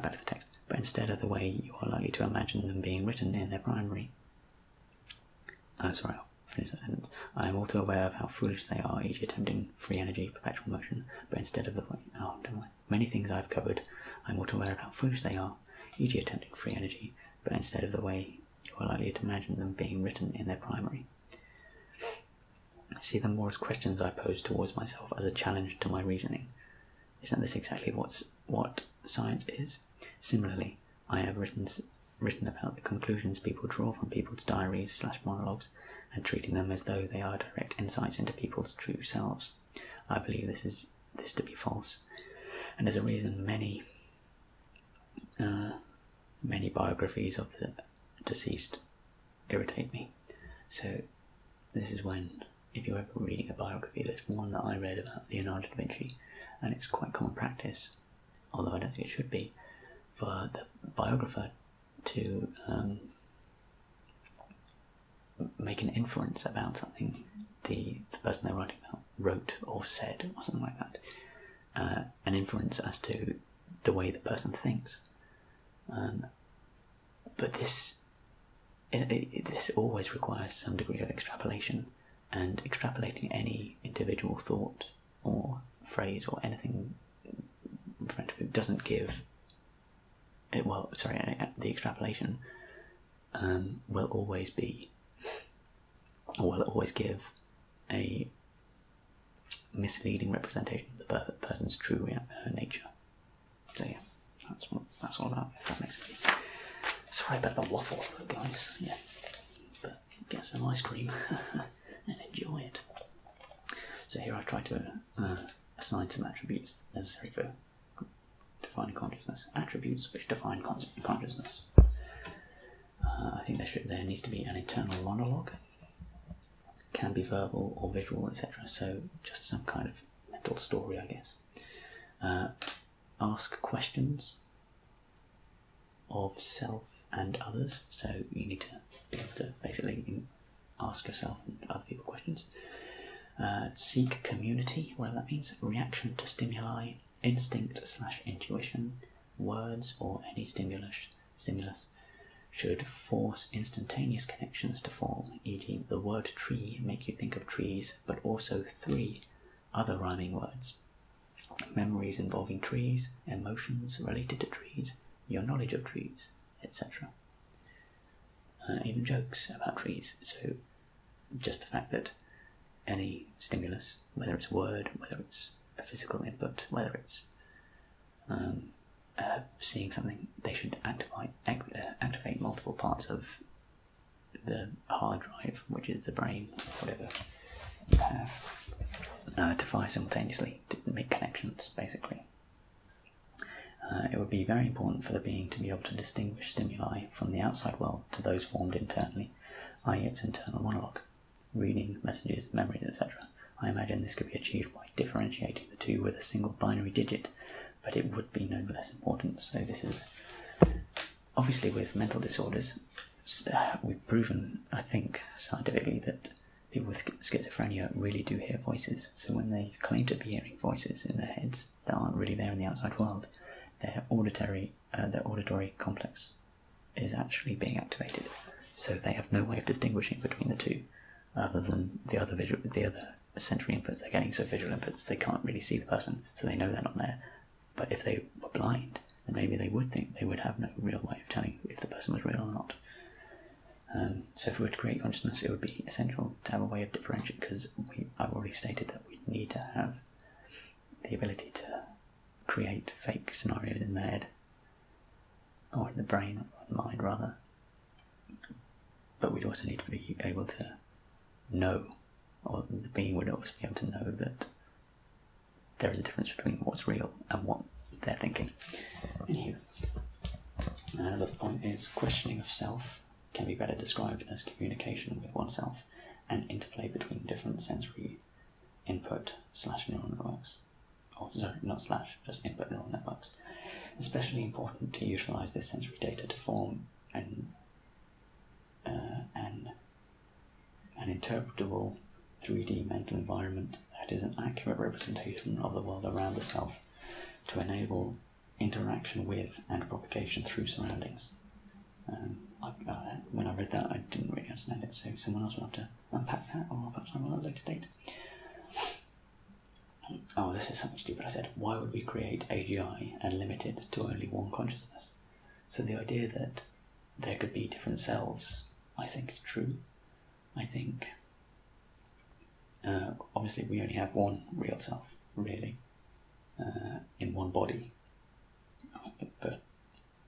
back to the text. But instead of the way you are likely to imagine them being written in their primary. I'll finish that sentence. I am all too aware of how foolish they are, e.g. attempting free energy, perpetual motion, but instead of the way... Many things I've covered, I am all too aware of how foolish they are, e.g. attempting free energy, but instead of the way you are likely to imagine them being written in their primary. I see them more as questions I pose towards myself as a challenge to my reasoning. Isn't this exactly what science is? Similarly, I have written about the conclusions people draw from people's diaries / monologues and treating them as though they are direct insights into people's true selves. I believe this to be false, and as a reason many biographies of the deceased irritate me. So this is when, if you're ever reading a biography, there's one that I read about Leonardo da Vinci, and it's quite common practice, although I don't think it should be, for the biographer to make an inference about something the person they're writing about wrote or said or something like that. An inference as to the way the person thinks. But but this always requires some degree of extrapolation, and extrapolating any individual thought or phrase or anything doesn't give it. Well, sorry, the extrapolation will always give a misleading representation of the person's true nature. So yeah, that's all about. If that makes sense. Sorry about the waffle, guys. Yeah, but get some ice cream and enjoy it. So here I try to assign some attributes necessary for defining consciousness. Attributes which define consciousness. I think there needs to be an internal monologue. Can be verbal or visual, etc. So just some kind of mental story, I guess. Ask questions of self and others. So you need to be able to basically ask yourself and other people questions. Seek community, whatever that means. Reaction to stimuli, instinct/intuition, words or any stimulus should force instantaneous connections to form, e.g. the word tree make you think of trees, but also 3 other rhyming words. Memories involving trees, emotions related to trees, your knowledge of trees, etc. Even jokes about trees. So just the fact that any stimulus, whether it's a word, whether it's a physical input, whether it's seeing something, they should activate multiple parts of the hard drive, which is the brain, whatever you have, to fire simultaneously, to make connections, basically. It would be very important for the being to be able to distinguish stimuli from the outside world to those formed internally, i.e. its internal monologue, reading, messages, memories, etc. I imagine this could be achieved by differentiating the two with a single binary digit, but it would be no less important. So this is, obviously with mental disorders, we've proven, I think, scientifically, that people with schizophrenia really do hear voices. So when they claim to be hearing voices in their heads that aren't really there in the outside world, their auditory complex is actually being activated. So they have no way of distinguishing between the two, other than the other sensory inputs they're getting. So visual inputs, they can't really see the person, so they know they're not there. But if they were blind, then maybe they would think they would have no real way of telling if the person was real or not. So if we were to create consciousness, it would be essential to have a way of differentiating, because I've already stated that we need to have the ability to create fake scenarios in the head, or in the brain, or the mind rather. But we'd also need to be able to know, or the being would also be able to know that there is a difference between what's real and what they're thinking. Anywho, another point is questioning of self can be better described as communication with oneself and interplay between different sensory input / neural networks. Or sorry, not slash, just input neural networks. Especially important to utilise this sensory data to form an interpretable 3D mental environment that is an accurate representation of the world around the self, to enable interaction with and propagation through surroundings. When I read that, I didn't really understand it, so someone else will have to unpack that, or perhaps on a later date. Oh, this is something stupid. I said, why would we create AGI and limit it to only one consciousness? So the idea that there could be different selves, I think is true. I think, obviously we only have one real self, really, in one body. But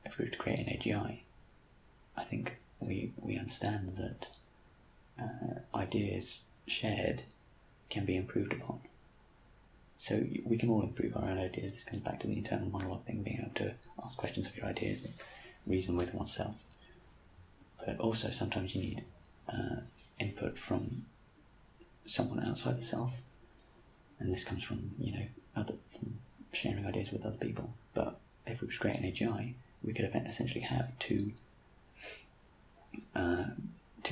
if we were to create an AGI, I think we understand that ideas shared can be improved upon. So we can all improve our own ideas. This comes back to the internal monologue thing, being able to ask questions of your ideas and reason with oneself. But also sometimes you need input from someone outside the self, and this comes from from sharing ideas with other people. But if we were to create an AGI, we could essentially have two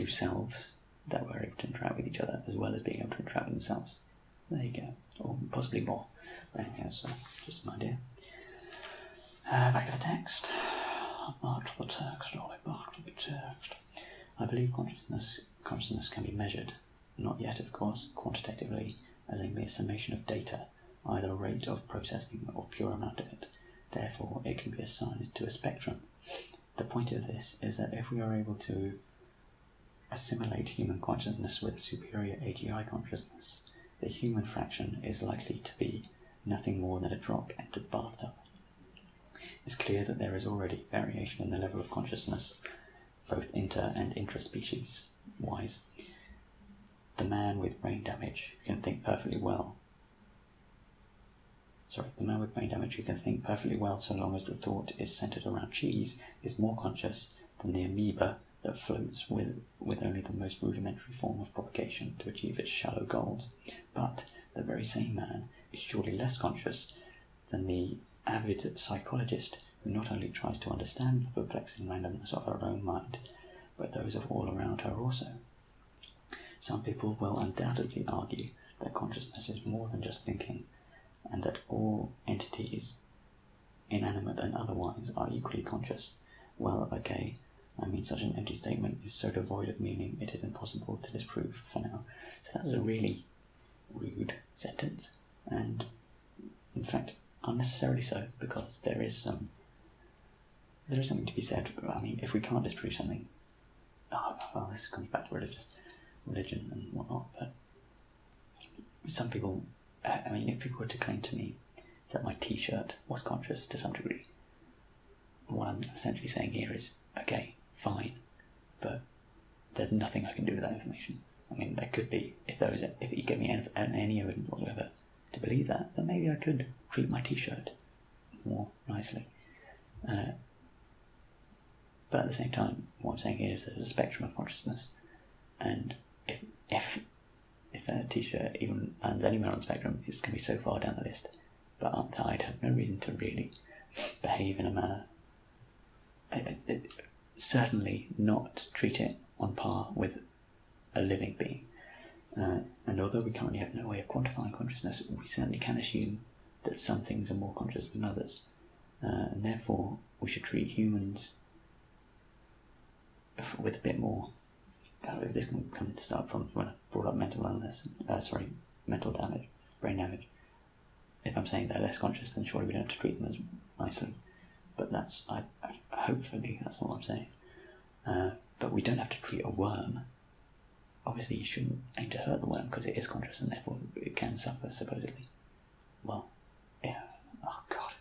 selves that were able to interact with each other, as well as being able to interact with themselves. There you go, or possibly more. But anyway, that's just an idea. Back to the text. Back to the text, Ollie, back to the text. I believe consciousness can be measured, not yet, of course, quantitatively, as a mere summation of data, either a rate of processing or pure amount of it. Therefore, it can be assigned to a spectrum. The point of this is that if we are able to assimilate human consciousness with superior AGI consciousness, the human fraction is likely to be nothing more than a drop into the bathtub. It's clear that there is already variation in the level of consciousness, both inter- and intra-species-wise. The man with brain damage who can think perfectly well so long as the thought is centered around cheese is more conscious than the amoeba that floats with only the most rudimentary form of propagation to achieve its shallow goals. But the very same man is surely less conscious than the avid psychologist who not only tries to understand the perplexing randomness of her own mind, but those of all around her also. Some people will undoubtedly argue that consciousness is more than just thinking, and that all entities, inanimate and otherwise, are equally conscious. Well, okay, I mean, such an empty statement is so devoid of meaning it is impossible to disprove for now. So that was a really rude sentence, and in fact unnecessarily so, because there is something to be said. I mean, if we can't disprove something, well, this comes back to religion and whatnot, but some people, I mean, if people were to claim to me that my t-shirt was conscious to some degree, what I'm essentially saying here is, okay, fine, but there's nothing I can do with that information. I mean, there could be, if you give me any evidence whatsoever to believe that, then maybe I could treat my t-shirt more nicely. But at the same time, what I'm saying here is there's a spectrum of consciousness, and if a t-shirt even lands anywhere on the spectrum, it's going to be so far down the list that I'd have no reason to really behave in a manner. Certainly not treat it on par with a living being. And although we currently have no way of quantifying consciousness, we certainly can assume that some things are more conscious than others. And therefore, we should treat humans with a bit more. This can come into start from when I brought up mental damage, brain damage. If I'm saying they're less conscious, then surely we don't have to treat them as nicely. But hopefully that's not what I'm saying. But we don't have to treat a worm. Obviously, you shouldn't aim to hurt the worm because it is conscious and therefore it can suffer, supposedly. Well, yeah. Oh, God.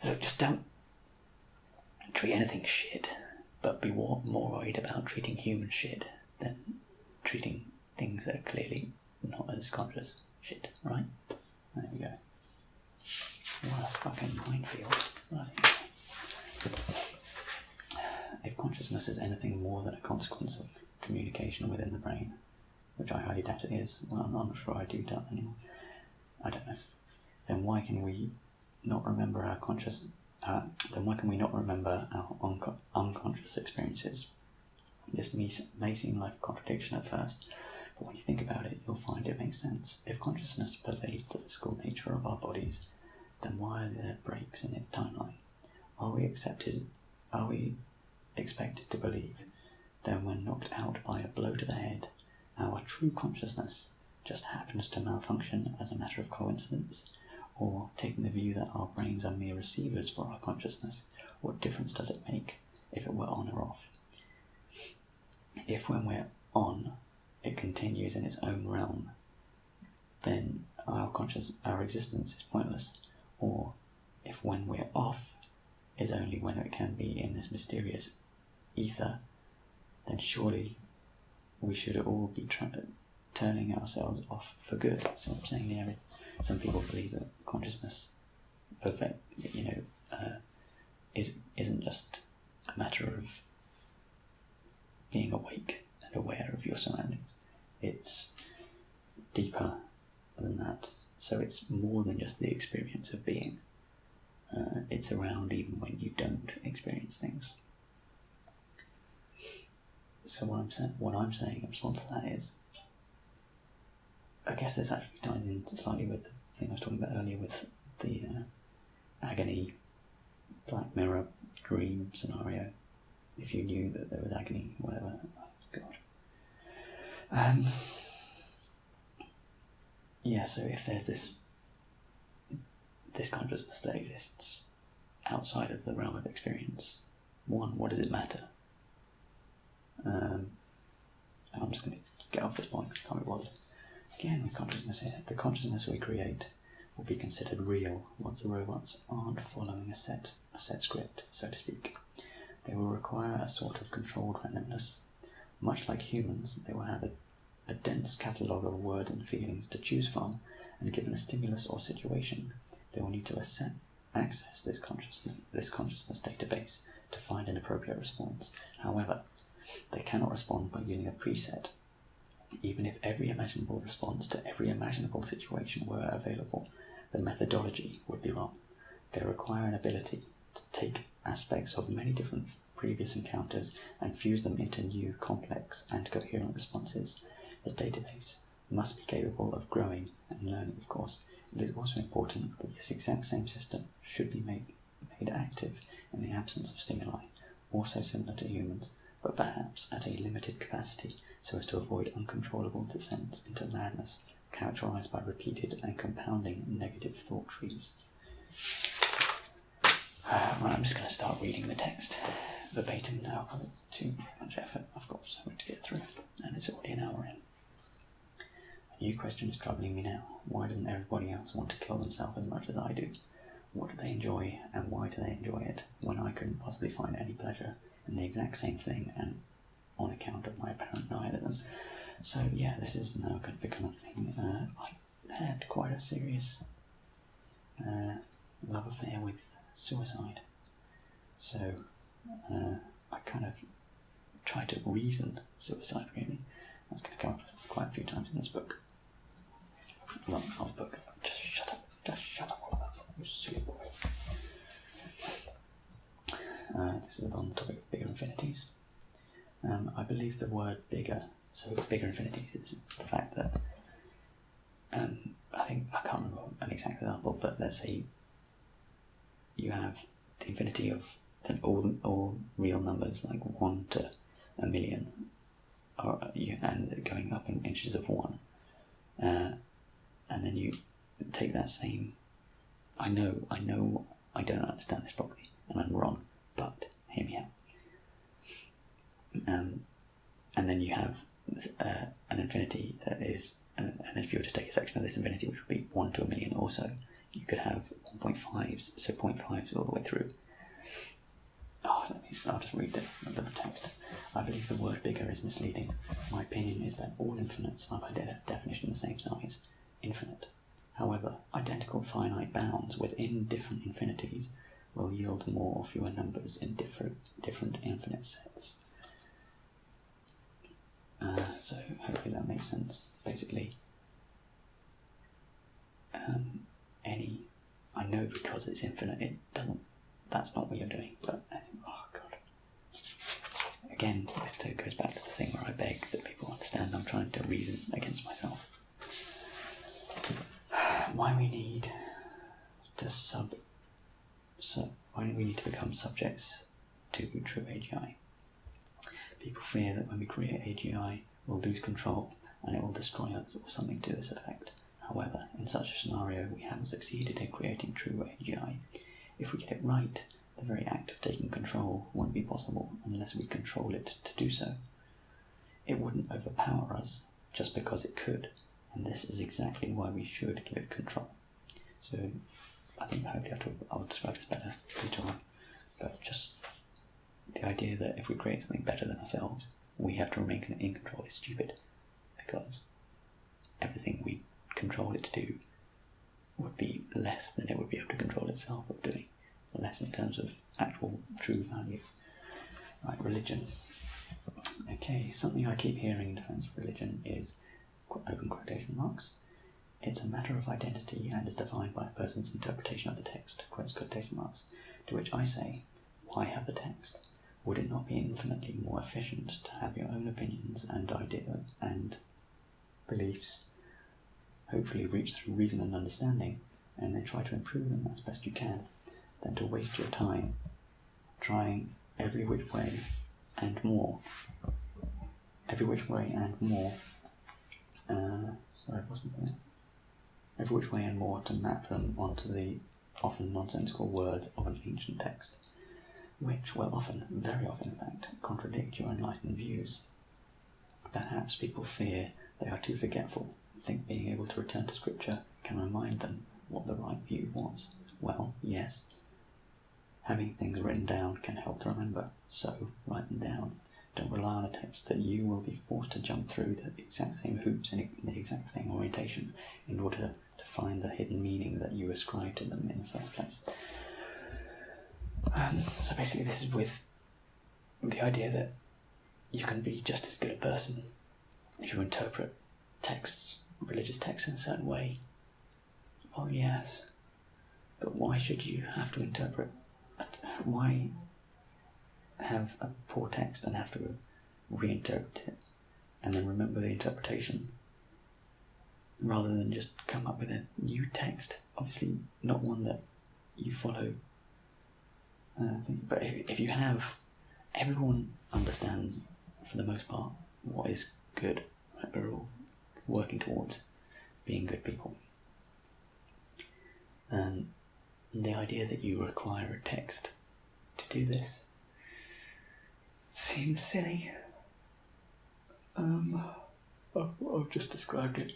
Look, just don't treat anything shit, but be more worried about treating human shit than treating things that are clearly not as conscious shit, right? There we go. What a fucking minefield. Right. If consciousness is anything more than a consequence of communication within the brain, which I highly doubt it is, well, I'm not sure I do doubt anymore, I don't know, then why can we not remember our unconscious experiences? This may seem like a contradiction at first, but when you think about it, you'll find it makes sense. If consciousness pervades the physical nature of our bodies, then why are there breaks in its timeline? Are we expected to believe that when knocked out by a blow to the head, our true consciousness just happens to malfunction as a matter of coincidence? Or, taking the view that our brains are mere receivers for our consciousness, what difference does it make if it were on or off? If when we're on, it continues in its own realm, then our existence is pointless. Or, if when we're off is only when it can be in this mysterious ether, then surely we should all be turning ourselves off for good. So I'm saying there, some people believe that consciousness isn't just a matter of being awake and aware of your surroundings. It's deeper than that. So it's more than just the experience of being. It's around even when you don't experience things. So what I'm saying in response to that is, I guess this actually ties in slightly with the thing I was talking about earlier with the agony Black Mirror dream scenario, if you knew that there was agony, whatever. Oh, God. Yeah, so if there's this consciousness that exists outside of the realm of experience, one, what does it matter? And I'm just going to get off this point, can't be bothered. Again, with consciousness here, the consciousness we create will be considered real once the robots aren't following a set script, so to speak. They will require a sort of controlled randomness. Much like humans, they will have a dense catalogue of words and feelings to choose from, and given a stimulus or situation, they will need to access this consciousness database to find an appropriate response. However, they cannot respond by using a preset. Even if every imaginable response to every imaginable situation were available, the methodology would be wrong. They require an ability to take aspects of many different previous encounters and fuse them into new, complex and coherent responses. The database must be capable of growing and learning, of course. It is also important that this exact same system should be made active in the absence of stimuli, also similar to humans, but perhaps at a limited capacity, so as to avoid uncontrollable descents into madness, characterized by repeated and compounding negative thought trees. Right, I'm just going to start reading the text verbatim now, because it's too much effort. I've got so much to get through, and it's already an hour in. A new question is troubling me now. Why doesn't everybody else want to kill themselves as much as I do? What do they enjoy, and why do they enjoy it, when I couldn't possibly find any pleasure in the exact same thing, and on account of my apparent nihilism? So yeah, this is now going to become a thing. I had quite a serious love affair with suicide. So I kind of tried to reason suicide, really. That's going to come up quite a few times in this book. Well, not book. Just shut up. Just shut up. You silly boy. This is on the topic of bigger infinities. I believe the word bigger, so bigger infinities, is the fact that I can't remember an exact example, but let's say you have the infinity of all real numbers, like 1 to 1 million, and going up in inches of 1, and then you take that same. I know, I don't understand this properly, and I'm wrong, but hear me out. And then you have an infinity that is, and then if you were to take a section of this infinity, which would be 1 to 1 million also, you could have 1.5s, so 0.5s all the way through. I'll just read the text. I believe the word bigger is misleading. My opinion is that all infinites are by definition the same size, infinite. However, identical finite bounds within different infinities will yield more or fewer numbers in different infinite sets. So hopefully that makes sense. Basically, I know because it's infinite, it doesn't. That's not what you're doing. But oh god. Again, this too goes back to the thing where I beg that people understand I'm trying to reason against myself. Why we need to become subjects to true AGI. People fear that when we create AGI, we'll lose control and it will destroy us, or something to this effect. However, in such a scenario, we haven't succeeded in creating true AGI. If we get it right, the very act of taking control won't be possible unless we control it to do so. It wouldn't overpower us just because it could, and this is exactly why we should give it control. So, I think hopefully I'll describe this better later on, but just the idea that if we create something better than ourselves, we have to remain in control is stupid, because everything we control it to do would be less than it would be able to control itself of doing, less in terms of actual true value. Right, religion. Okay, something I keep hearing in defence of religion is, open quotation marks, it's a matter of identity and is defined by a person's interpretation of the text, close quotation marks, to which I say, why have the text? Would it not be infinitely more efficient to have your own opinions and ideas and beliefs, hopefully reach through reason and understanding, and then try to improve them as best you can? than to waste your time trying every which way and more. Every which way and more. Sorry, what's something? Every which way and more to map them onto the often nonsensical words of an ancient text, which will often, very often in fact, contradict your enlightened views. Perhaps people fear they are too forgetful, think being able to return to Scripture can remind them what the right view was. Well, yes. Having things written down can help to remember, so write them down. Don't rely on a text that you will be forced to jump through the exact same hoops in the exact same orientation in order to find the hidden meaning that you ascribe to them in the first place. So basically this is with the idea that you can be just as good a person if you interpret texts, religious texts in a certain way. Well, yes, but why should you have to interpret? Why have a poor text and have to reinterpret it and then remember the interpretation rather than just come up with a new text? Obviously not one that you follow. But if you have, everyone understands for the most part what is good. Right? We're all working towards being good people. And the idea that you require a text to do this seems silly. I've just described it.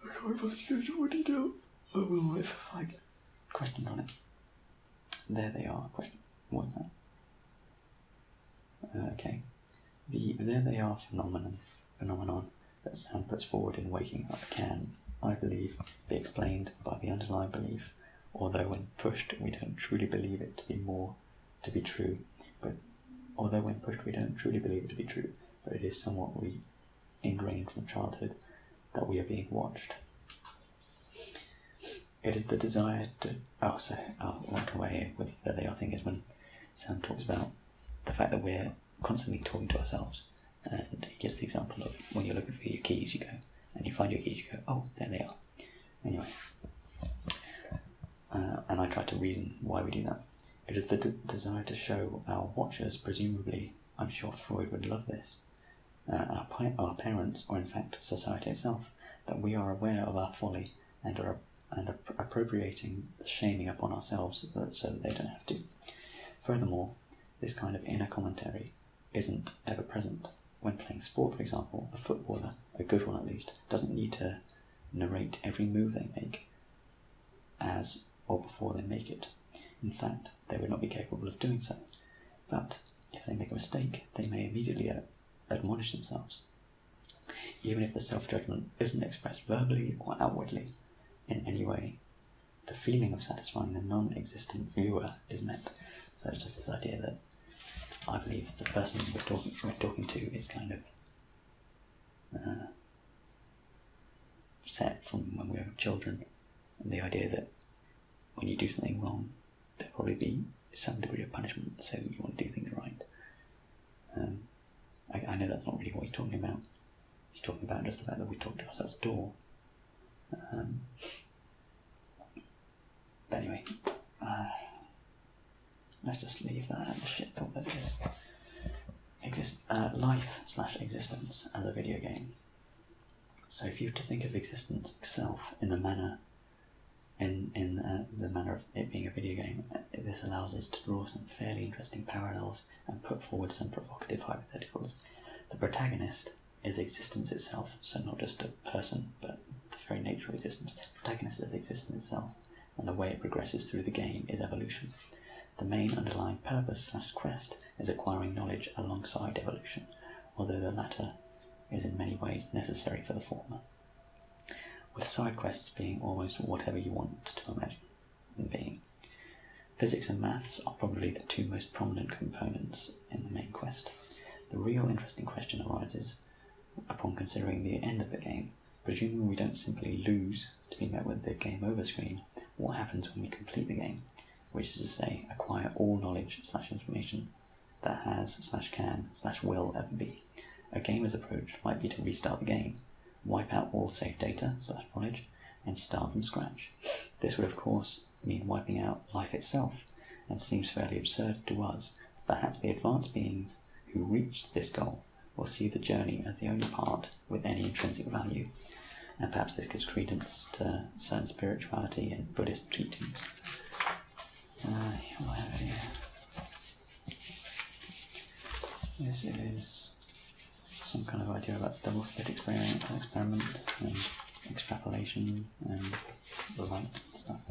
I can't go into more detail. I will if I get questioned on it. There they are. Question. What is that? Okay. The there they are phenomenon that Sam puts forward in Waking Up can, I believe, be explained by the underlying belief, although when pushed we don't truly believe it to be true, but it is somewhat ingrained from childhood that we are being watched. It is the desire to... one way with the they are thing is when Sam talks about the fact that we're constantly talking to ourselves, and he gives the example of when you're looking for your keys, you go, and you find your keys, you go, oh, there they are. Anyway, and I try to reason why we do that. It is the desire to show our watchers, presumably, I'm sure Freud would love this, our parents, or in fact society itself, that we are aware of our folly and are appropriating the shaming upon ourselves so that they don't have to. Furthermore, this kind of inner commentary isn't ever present. When playing sport, for example, a footballer, a good one at least, doesn't need to narrate every move they make as or before they make it. In fact, they would not be capable of doing so. But if they make a mistake, they may immediately admonish themselves. Even if the self-judgment isn't expressed verbally or outwardly in any way, the feeling of satisfying the non-existent viewer is met. So it's just this idea that I believe the person we're talking to is kind of set from when we were children, and the idea that when you do something wrong, there'll probably be some degree of punishment, so you want to do things right. I know that's not really what he's talking about. He's talking about just the fact that we talk to ourselves at all. But anyway, let's just leave that at the shit thought that it is. Life/existence as a video game. So if you were to think of existence itself in the manner of it being a video game, this allows us to draw some fairly interesting parallels and put forward some provocative hypotheticals. The protagonist is existence itself, so not just a person, but the very nature of existence. The protagonist is existence itself, and the way it progresses through the game is evolution. The main underlying purpose/quest is acquiring knowledge alongside evolution, although the latter is in many ways necessary for the former, with side quests being almost whatever you want to imagine them being. Physics and maths are probably the two most prominent components in the main quest. The real interesting question arises upon considering the end of the game. Presuming we don't simply lose to be met with the game over screen, what happens when we complete the game, which is to say, acquire all knowledge/information that has/can/will ever be? A gamer's approach might be to restart the game, wipe out all saved data/knowledge, and start from scratch. This would of course mean wiping out life itself, and seems fairly absurd to us. Perhaps the advanced beings who reach this goal will see the journey as the only part with any intrinsic value, and perhaps this gives credence to certain spirituality in Buddhist teachings. What have I here? This is some kind of idea about double slit experiment and extrapolation and light and stuff.